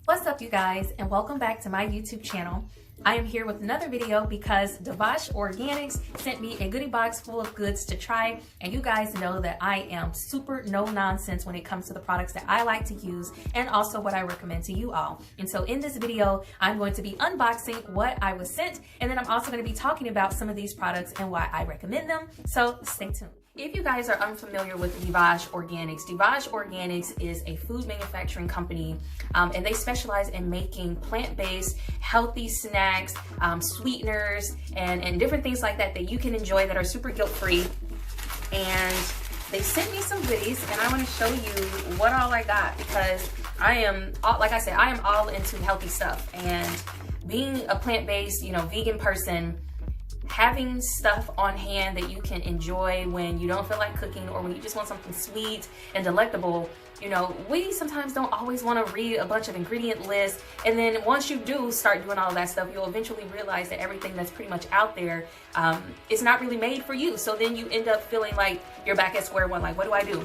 What's up, you guys, and welcome back to my YouTube channel. I am here with another video because Devash Organics sent me a goodie box full of goods to try, and you guys know that I am super no nonsense when it comes to the products that I like to use and also what I recommend to you all. And so in this video, I'm going to be unboxing what I was sent, and then I'm also going to be talking about some of these products and why I recommend them. So stay tuned. If you guys are unfamiliar with Devash Organics is a food manufacturing company, and they specialize in making plant-based, healthy snacks, sweeteners, and different things like that that you can enjoy that are super guilt-free. And they sent me some goodies, and I want to show you what all I got because I am, like I said, I am all into healthy stuff. And being a plant-based, vegan person, having stuff on hand that you can enjoy when you don't feel like cooking or when you just want something sweet and delectable, we sometimes don't always want to read a bunch of ingredient lists. And then once you do start doing all of that stuff, you'll eventually realize that everything that's pretty much out there is not really made for you. So then you end up feeling like you're back at square one, like, what do I do?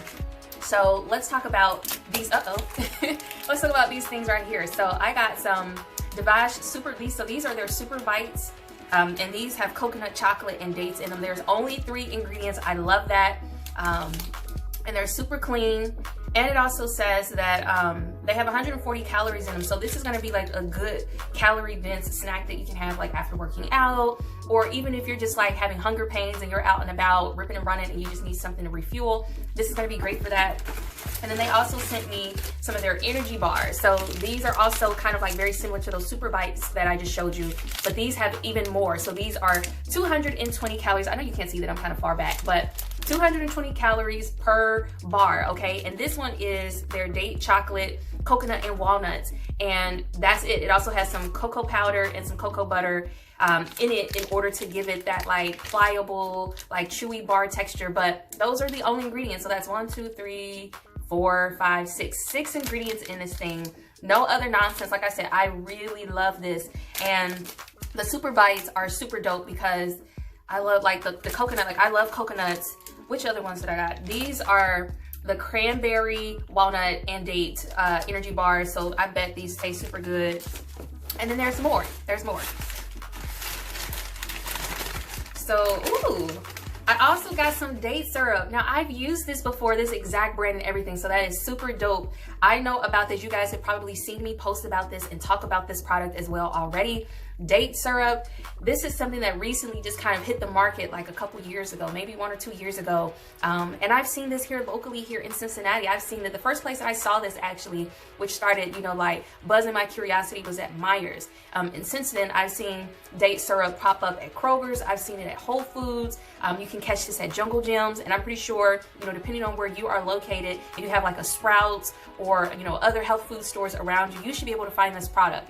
So let's talk about these, let's talk about these things right here. So I got some Devash so these are their Super Bites. And these have coconut chocolate and dates in them. There's only 3 ingredients. I love that. And they're super clean. And it also says that they have 140 calories in them. So this is gonna be like a good calorie-dense snack that you can have like after working out, or even if you're just like having hunger pains and you're out and about ripping and running and you just need something to refuel. This is gonna be great for that. And then they also sent me some of their energy bars. So these are also kind of like very similar to those Super Bites that I just showed you, but these have even more. So these are 220 calories. I know you can't see that, I'm kind of far back, but 220 calories per bar, okay? And this one is their date chocolate, coconut, and walnuts. And that's it. It also has some cocoa powder and some cocoa butter in it in order to give it that like pliable, like chewy bar texture. But those are the only ingredients. So that's 1, 2, 3, 4, 5, 6 ingredients in this thing. No other nonsense. Like I said, I really love this. And the Super Bites are super dope because I love like the coconut. Like I love coconuts. Which other ones did I got? These are the cranberry, walnut, and date energy bars. So I bet these taste super good. And then there's more. There's more. So, ooh. I also got some date syrup. Now I've used this before, this exact brand and everything, so that is super dope. I know about this. You guys have probably seen me post about this and talk about this product as well already. Date syrup. This is something that recently just kind of hit the market like a couple years ago, maybe 1 or 2 years ago. And I've seen this here locally here in Cincinnati. I've seen that the first place I saw this actually, which started, like buzzing my curiosity, was at Myers. And since then I've seen date syrup pop up at Kroger's. I've seen it at Whole Foods. You can catch this at Jungle Gyms. And I'm pretty sure, depending on where you are located, if you have like a Sprouts or, other health food stores around you, you should be able to find this product.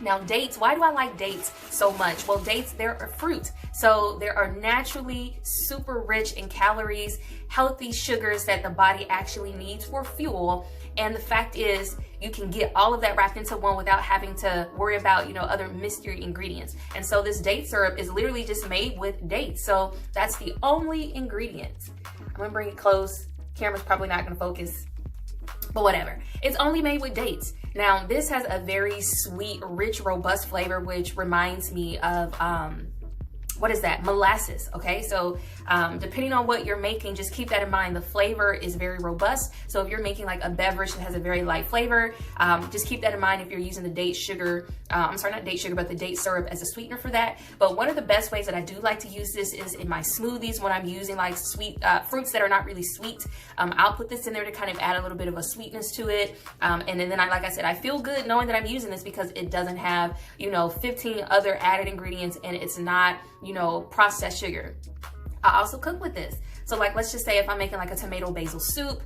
Now dates, why do I like dates so much? Well, dates, they're a fruit. So they are naturally super rich in calories, healthy sugars that the body actually needs for fuel. And the fact is, you can get all of that wrapped into one without having to worry about, other mystery ingredients. And so this date syrup is literally just made with dates. So that's the only ingredient. I'm gonna bring it close. Camera's probably not gonna focus, but whatever. It's only made with dates. Now, this has a very sweet, rich, robust flavor, which reminds me of, what is that? Molasses, okay? So depending on what you're making, just keep that in mind. The flavor is very robust. So if you're making like a beverage that has a very light flavor, just keep that in mind if you're using the date sugar, I'm sorry, not date sugar, but the date syrup as a sweetener for that. But one of the best ways that I do like to use this is in my smoothies when I'm using like sweet fruits that are not really sweet. I'll put this in there to kind of add a little bit of a sweetness to it. And then like I said, I feel good knowing that I'm using this because it doesn't have, 15 other added ingredients, and it's not, processed sugar. I also cook with this. So like, let's just say if I'm making like a tomato basil soup,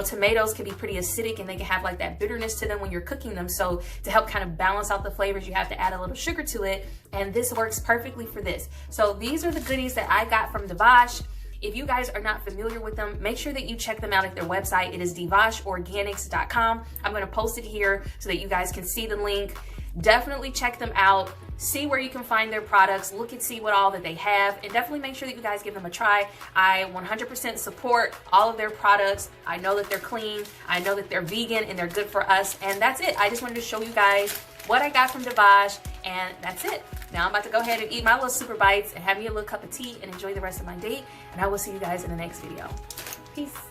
tomatoes can be pretty acidic and they can have like that bitterness to them when you're cooking them. So to help kind of balance out the flavors, you have to add a little sugar to it. And this works perfectly for this. So these are the goodies that I got from Devash. If you guys are not familiar with them, make sure that you check them out at their website. It is divashorganics.com. I'm going to post it here so that you guys can see the link. Definitely check them out. See where you can find their products, look and see what all that they have, and definitely make sure that you guys give them a try. I 100% support all of their products. I know that they're clean, I know that they're vegan, and they're good for us, and that's it. I just wanted to show you guys what I got from Divash, and that's it. Now I'm about to go ahead and eat my little super bites and have me a little cup of tea and enjoy the rest of my day, and I will see you guys in the next video. Peace.